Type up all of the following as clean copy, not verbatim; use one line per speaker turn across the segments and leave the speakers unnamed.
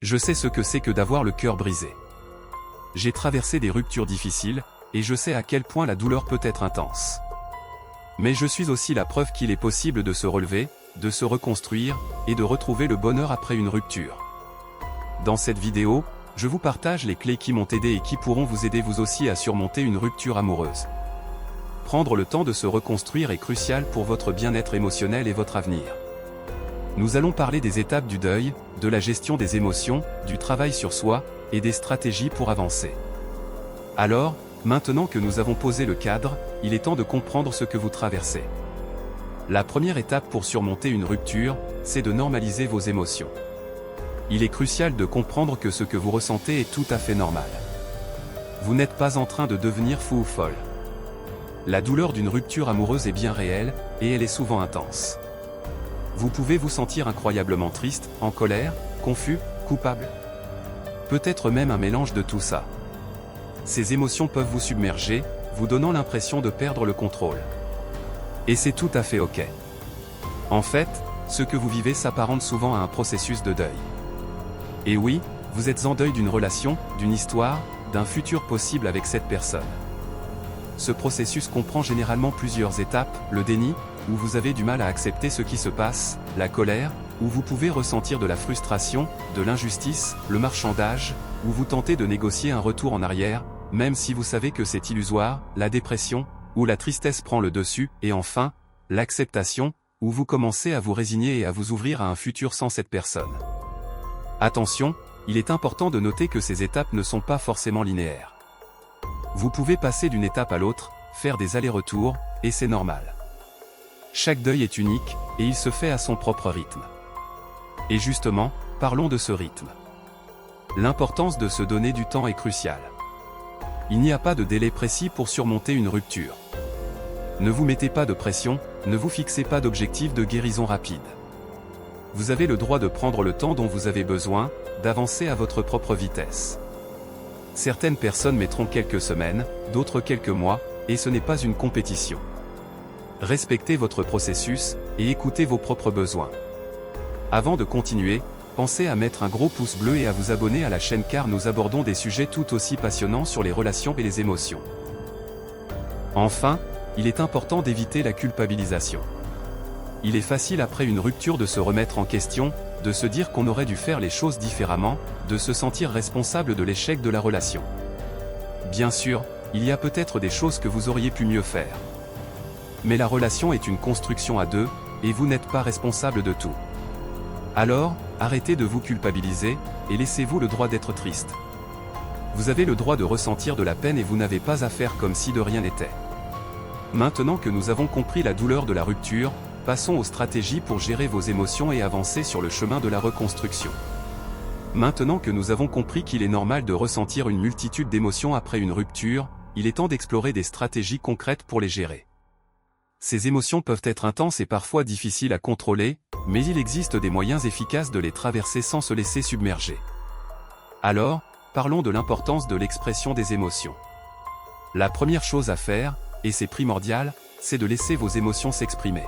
Je sais ce que c'est que d'avoir le cœur brisé. J'ai traversé des ruptures difficiles, et je sais à quel point la douleur peut être intense. Mais je suis aussi la preuve qu'il est possible de se relever, de se reconstruire, et de retrouver le bonheur après une rupture. Dans cette vidéo, je vous partage les clés qui m'ont aidé et qui pourront vous aider vous aussi à surmonter une rupture amoureuse. Prendre le temps de se reconstruire est crucial pour votre bien-être émotionnel et votre avenir. Nous allons parler des étapes du deuil, de la gestion des émotions, du travail sur soi, et des stratégies pour avancer. Alors, maintenant que nous avons posé le cadre, il est temps de comprendre ce que vous traversez. La première étape pour surmonter une rupture, c'est de normaliser vos émotions. Il est crucial de comprendre que ce que vous ressentez est tout à fait normal. Vous n'êtes pas en train de devenir fou ou folle. La douleur d'une rupture amoureuse est bien réelle, et elle est souvent intense. Vous pouvez vous sentir incroyablement triste, en colère, confus, coupable. Peut-être même un mélange de tout ça. Ces émotions peuvent vous submerger, vous donnant l'impression de perdre le contrôle. Et c'est tout à fait ok. En fait, ce que vous vivez s'apparente souvent à un processus de deuil. Et oui, vous êtes en deuil d'une relation, d'une histoire, d'un futur possible avec cette personne. Ce processus comprend généralement plusieurs étapes, le déni, où vous avez du mal à accepter ce qui se passe, la colère, où vous pouvez ressentir de la frustration, de l'injustice, le marchandage, où vous tentez de négocier un retour en arrière, même si vous savez que c'est illusoire, la dépression, où la tristesse prend le dessus, et enfin, l'acceptation, où vous commencez à vous résigner et à vous ouvrir à un futur sans cette personne. Attention, il est important de noter que ces étapes ne sont pas forcément linéaires. Vous pouvez passer d'une étape à l'autre, faire des allers-retours, et c'est normal. Chaque deuil est unique, et il se fait à son propre rythme. Et justement, parlons de ce rythme. L'importance de se donner du temps est cruciale. Il n'y a pas de délai précis pour surmonter une rupture. Ne vous mettez pas de pression, ne vous fixez pas d'objectif de guérison rapide. Vous avez le droit de prendre le temps dont vous avez besoin, d'avancer à votre propre vitesse. Certaines personnes mettront quelques semaines, d'autres quelques mois, et ce n'est pas une compétition. Respectez votre processus, et écoutez vos propres besoins. Avant de continuer, pensez à mettre un gros pouce bleu et à vous abonner à la chaîne car nous abordons des sujets tout aussi passionnants sur les relations et les émotions. Enfin, il est important d'éviter la culpabilisation. Il est facile après une rupture de se remettre en question, de se dire qu'on aurait dû faire les choses différemment, de se sentir responsable de l'échec de la relation. Bien sûr, il y a peut-être des choses que vous auriez pu mieux faire. Mais la relation est une construction à deux, et vous n'êtes pas responsable de tout. Alors, arrêtez de vous culpabiliser, et laissez-vous le droit d'être triste. Vous avez le droit de ressentir de la peine et vous n'avez pas à faire comme si de rien n'était. Maintenant que nous avons compris la douleur de la rupture, passons aux stratégies pour gérer vos émotions et avancer sur le chemin de la reconstruction. Maintenant que nous avons compris qu'il est normal de ressentir une multitude d'émotions après une rupture, il est temps d'explorer des stratégies concrètes pour les gérer. Ces émotions peuvent être intenses et parfois difficiles à contrôler, mais il existe des moyens efficaces de les traverser sans se laisser submerger. Alors, parlons de l'importance de l'expression des émotions. La première chose à faire, et c'est primordial, c'est de laisser vos émotions s'exprimer.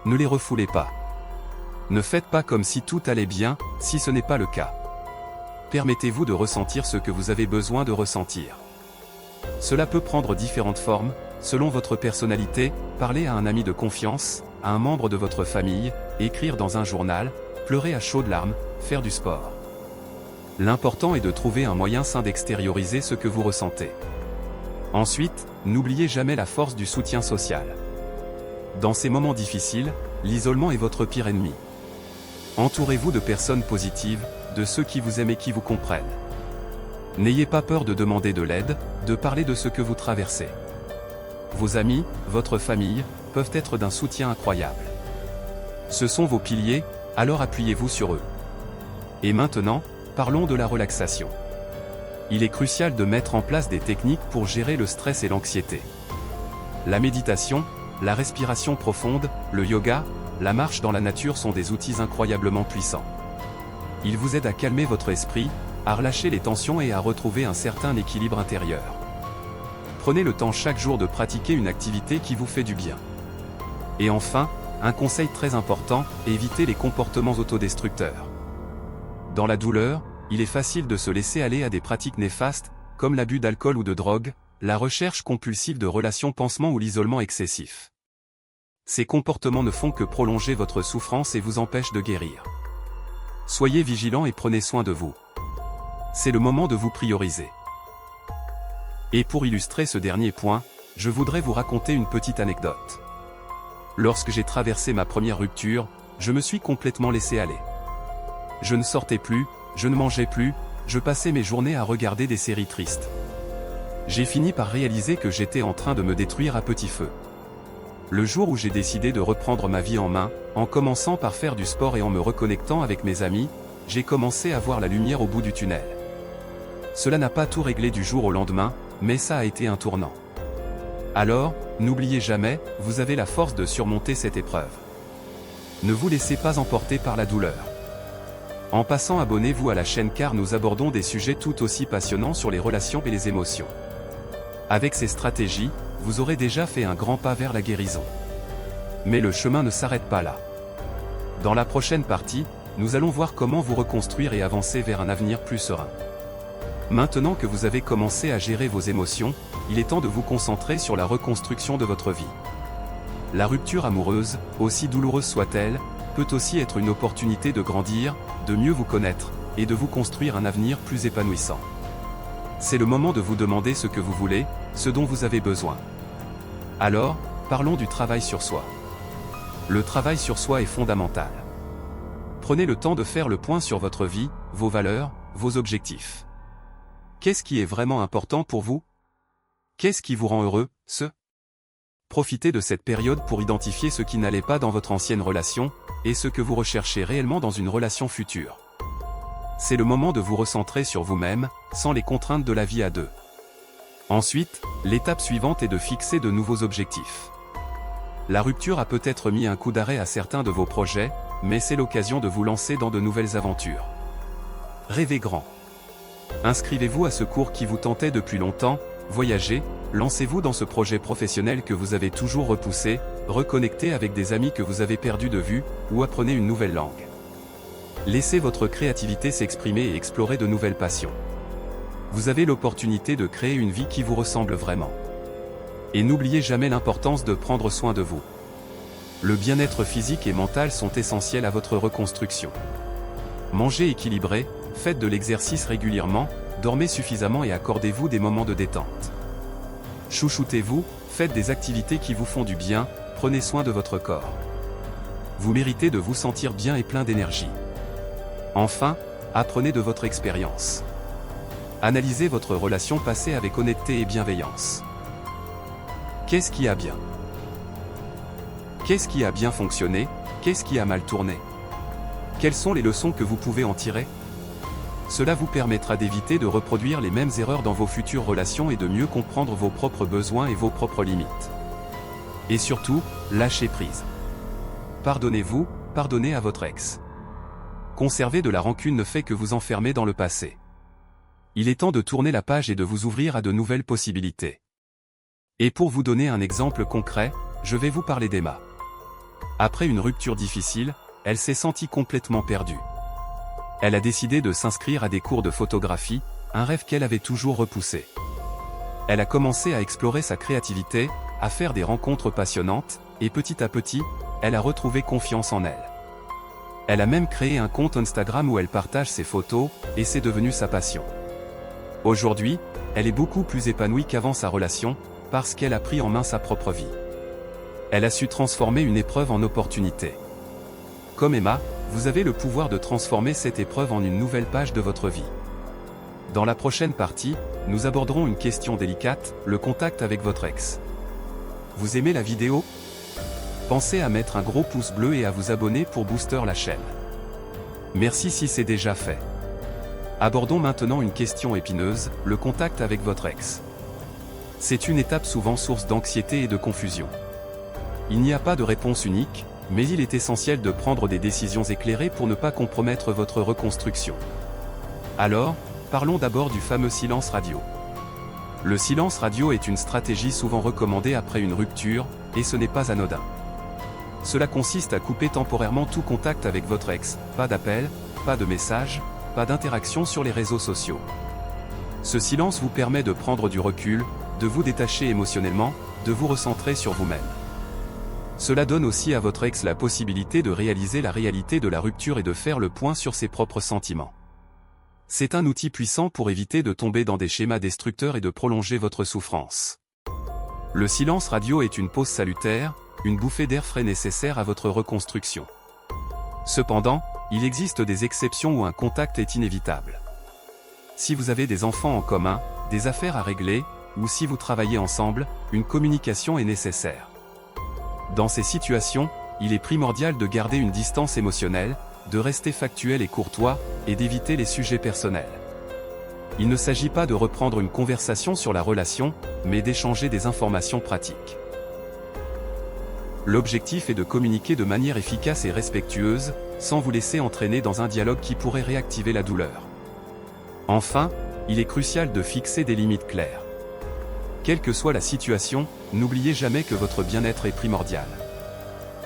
Ne les refoulez pas. Ne faites pas comme si tout allait bien, si ce n'est pas le cas. Permettez-vous de ressentir ce que vous avez besoin de ressentir. Cela peut prendre différentes formes, selon votre personnalité, parler à un ami de confiance, à un membre de votre famille, écrire dans un journal, pleurer à chaudes larmes, faire du sport. L'important est de trouver un moyen sain d'extérioriser ce que vous ressentez. Ensuite, n'oubliez jamais la force du soutien social. Dans ces moments difficiles, l'isolement est votre pire ennemi. Entourez-vous de personnes positives, de ceux qui vous aiment et qui vous comprennent. N'ayez pas peur de demander de l'aide, de parler de ce que vous traversez. Vos amis, votre famille, peuvent être d'un soutien incroyable. Ce sont vos piliers, alors appuyez-vous sur eux. Et maintenant, parlons de la relaxation. Il est crucial de mettre en place des techniques pour gérer le stress et l'anxiété. La méditation, la respiration profonde, le yoga, la marche dans la nature sont des outils incroyablement puissants. Ils vous aident à calmer votre esprit, à relâcher les tensions et à retrouver un certain équilibre intérieur. Prenez le temps chaque jour de pratiquer une activité qui vous fait du bien. Et enfin, un conseil très important, évitez les comportements autodestructeurs. Dans la douleur, il est facile de se laisser aller à des pratiques néfastes, comme l'abus d'alcool ou de drogue, la recherche compulsive de relations pansement ou l'isolement excessif. Ces comportements ne font que prolonger votre souffrance et vous empêchent de guérir. Soyez vigilants et prenez soin de vous. C'est le moment de vous prioriser. Et pour illustrer ce dernier point, je voudrais vous raconter une petite anecdote. Lorsque j'ai traversé ma première rupture, je me suis complètement laissé aller. Je ne sortais plus, je ne mangeais plus, je passais mes journées à regarder des séries tristes. J'ai fini par réaliser que j'étais en train de me détruire à petit feu. Le jour où j'ai décidé de reprendre ma vie en main, en commençant par faire du sport et en me reconnectant avec mes amis, j'ai commencé à voir la lumière au bout du tunnel. Cela n'a pas tout réglé du jour au lendemain, mais ça a été un tournant. Alors, n'oubliez jamais, vous avez la force de surmonter cette épreuve. Ne vous laissez pas emporter par la douleur. En passant, abonnez-vous à la chaîne car nous abordons des sujets tout aussi passionnants sur les relations et les émotions. Avec ces stratégies, vous aurez déjà fait un grand pas vers la guérison. Mais le chemin ne s'arrête pas là. Dans la prochaine partie, nous allons voir comment vous reconstruire et avancer vers un avenir plus serein. Maintenant que vous avez commencé à gérer vos émotions, il est temps de vous concentrer sur la reconstruction de votre vie. La rupture amoureuse, aussi douloureuse soit-elle, peut aussi être une opportunité de grandir, de mieux vous connaître, et de vous construire un avenir plus épanouissant. C'est le moment de vous demander ce que vous voulez, ce dont vous avez besoin. Alors, parlons du travail sur soi. Le travail sur soi est fondamental. Prenez le temps de faire le point sur votre vie, vos valeurs, vos objectifs. Qu'est-ce qui est vraiment important pour vous? Qu'est-ce qui vous rend heureux, Profitez de cette période pour identifier ce qui n'allait pas dans votre ancienne relation, et ce que vous recherchez réellement dans une relation future. C'est le moment de vous recentrer sur vous-même, sans les contraintes de la vie à deux. Ensuite, l'étape suivante est de fixer de nouveaux objectifs. La rupture a peut-être mis un coup d'arrêt à certains de vos projets, mais c'est l'occasion de vous lancer dans de nouvelles aventures. Rêvez grand. Inscrivez-vous à ce cours qui vous tentait depuis longtemps, voyagez, lancez-vous dans ce projet professionnel que vous avez toujours repoussé, reconnectez avec des amis que vous avez perdus de vue, ou apprenez une nouvelle langue. Laissez votre créativité s'exprimer et explorez de nouvelles passions. Vous avez l'opportunité de créer une vie qui vous ressemble vraiment. Et n'oubliez jamais l'importance de prendre soin de vous. Le bien-être physique et mental sont essentiels à votre reconstruction. Mangez équilibré, faites de l'exercice régulièrement, dormez suffisamment et accordez-vous des moments de détente. Chouchoutez-vous, faites des activités qui vous font du bien, prenez soin de votre corps. Vous méritez de vous sentir bien et plein d'énergie. Enfin, apprenez de votre expérience. Analysez votre relation passée avec honnêteté et bienveillance. Qu'est-ce qui a bien? Qu'est-ce qui a bien fonctionné? Qu'est-ce qui a mal tourné? Quelles sont les leçons que vous pouvez en tirer? Cela vous permettra d'éviter de reproduire les mêmes erreurs dans vos futures relations et de mieux comprendre vos propres besoins et vos propres limites. Et surtout, lâchez prise. Pardonnez-vous, pardonnez à votre ex. Conserver de la rancune ne fait que vous enfermer dans le passé. Il est temps de tourner la page et de vous ouvrir à de nouvelles possibilités. Et pour vous donner un exemple concret, je vais vous parler d'Emma. Après une rupture difficile, elle s'est sentie complètement perdue. Elle a décidé de s'inscrire à des cours de photographie, un rêve qu'elle avait toujours repoussé. Elle a commencé à explorer sa créativité, à faire des rencontres passionnantes, et petit à petit, elle a retrouvé confiance en elle. Elle a même créé un compte Instagram où elle partage ses photos, et c'est devenu sa passion. Aujourd'hui, elle est beaucoup plus épanouie qu'avant sa relation, parce qu'elle a pris en main sa propre vie. Elle a su transformer une épreuve en opportunité. Comme Emma, vous avez le pouvoir de transformer cette épreuve en une nouvelle page de votre vie. Dans la prochaine partie, nous aborderons une question délicate, le contact avec votre ex. Vous aimez la vidéo? Pensez à mettre un gros pouce bleu et à vous abonner pour booster la chaîne. Merci si c'est déjà fait. Abordons maintenant une question épineuse, le contact avec votre ex. C'est une étape souvent source d'anxiété et de confusion. Il n'y a pas de réponse unique, mais il est essentiel de prendre des décisions éclairées pour ne pas compromettre votre reconstruction. Alors, parlons d'abord du fameux silence radio. Le silence radio est une stratégie souvent recommandée après une rupture, et ce n'est pas anodin. Cela consiste à couper temporairement tout contact avec votre ex, pas d'appel, pas de message, pas d'interaction sur les réseaux sociaux. Ce silence vous permet de prendre du recul, de vous détacher émotionnellement, de vous recentrer sur vous-même. Cela donne aussi à votre ex la possibilité de réaliser la réalité de la rupture et de faire le point sur ses propres sentiments. C'est un outil puissant pour éviter de tomber dans des schémas destructeurs et de prolonger votre souffrance. Le silence radio est une pause salutaire, une bouffée d'air frais nécessaire à votre reconstruction. Cependant, il existe des exceptions où un contact est inévitable. Si vous avez des enfants en commun, des affaires à régler, ou si vous travaillez ensemble, une communication est nécessaire. Dans ces situations, il est primordial de garder une distance émotionnelle, de rester factuel et courtois, et d'éviter les sujets personnels. Il ne s'agit pas de reprendre une conversation sur la relation, mais d'échanger des informations pratiques. L'objectif est de communiquer de manière efficace et respectueuse, sans vous laisser entraîner dans un dialogue qui pourrait réactiver la douleur. Enfin, il est crucial de fixer des limites claires. Quelle que soit la situation, n'oubliez jamais que votre bien-être est primordial.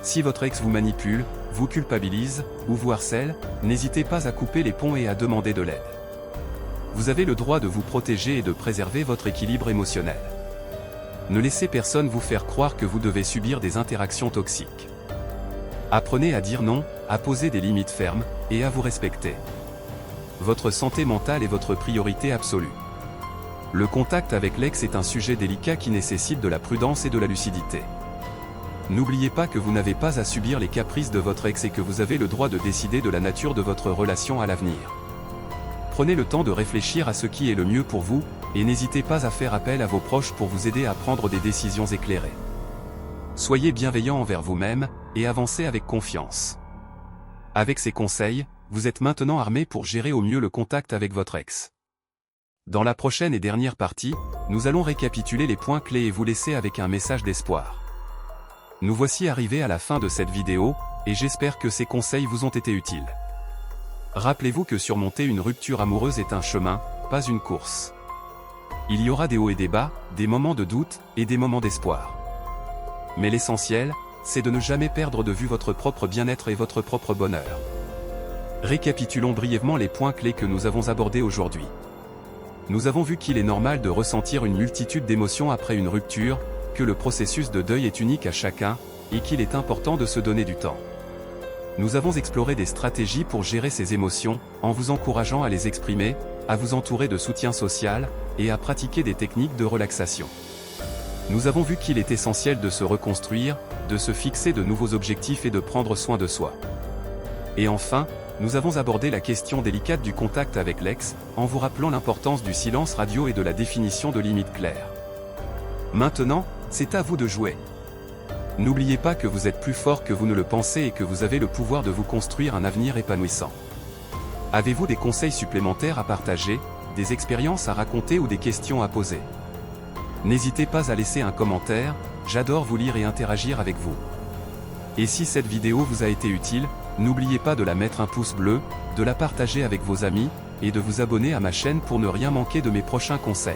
Si votre ex vous manipule, vous culpabilise, ou vous harcèle, n'hésitez pas à couper les ponts et à demander de l'aide. Vous avez le droit de vous protéger et de préserver votre équilibre émotionnel. Ne laissez personne vous faire croire que vous devez subir des interactions toxiques. Apprenez à dire non, à poser des limites fermes, et à vous respecter. Votre santé mentale est votre priorité absolue. Le contact avec l'ex est un sujet délicat qui nécessite de la prudence et de la lucidité. N'oubliez pas que vous n'avez pas à subir les caprices de votre ex et que vous avez le droit de décider de la nature de votre relation à l'avenir. Prenez le temps de réfléchir à ce qui est le mieux pour vous, et n'hésitez pas à faire appel à vos proches pour vous aider à prendre des décisions éclairées. Soyez bienveillant envers vous-même, et avancez avec confiance. Avec ces conseils, vous êtes maintenant armé pour gérer au mieux le contact avec votre ex. Dans la prochaine et dernière partie, nous allons récapituler les points clés et vous laisser avec un message d'espoir. Nous voici arrivés à la fin de cette vidéo, et j'espère que ces conseils vous ont été utiles. Rappelez-vous que surmonter une rupture amoureuse est un chemin, pas une course. Il y aura des hauts et des bas, des moments de doute, et des moments d'espoir. Mais l'essentiel, c'est de ne jamais perdre de vue votre propre bien-être et votre propre bonheur. Récapitulons brièvement les points clés que nous avons abordés aujourd'hui. Nous avons vu qu'il est normal de ressentir une multitude d'émotions après une rupture, que le processus de deuil est unique à chacun, et qu'il est important de se donner du temps. Nous avons exploré des stratégies pour gérer ces émotions, en vous encourageant à les exprimer, à vous entourer de soutien social, et à pratiquer des techniques de relaxation. Nous avons vu qu'il est essentiel de se reconstruire, de se fixer de nouveaux objectifs et de prendre soin de soi. Et enfin, nous avons abordé la question délicate du contact avec l'ex, en vous rappelant l'importance du silence radio et de la définition de limites claires. Maintenant, c'est à vous de jouer. N'oubliez pas que vous êtes plus fort que vous ne le pensez et que vous avez le pouvoir de vous construire un avenir épanouissant. Avez-vous des conseils supplémentaires à partager, des expériences à raconter ou des questions à poser? N'hésitez pas à laisser un commentaire, j'adore vous lire et interagir avec vous. Et si cette vidéo vous a été utile, n'oubliez pas de la mettre un pouce bleu, de la partager avec vos amis, et de vous abonner à ma chaîne pour ne rien manquer de mes prochains conseils.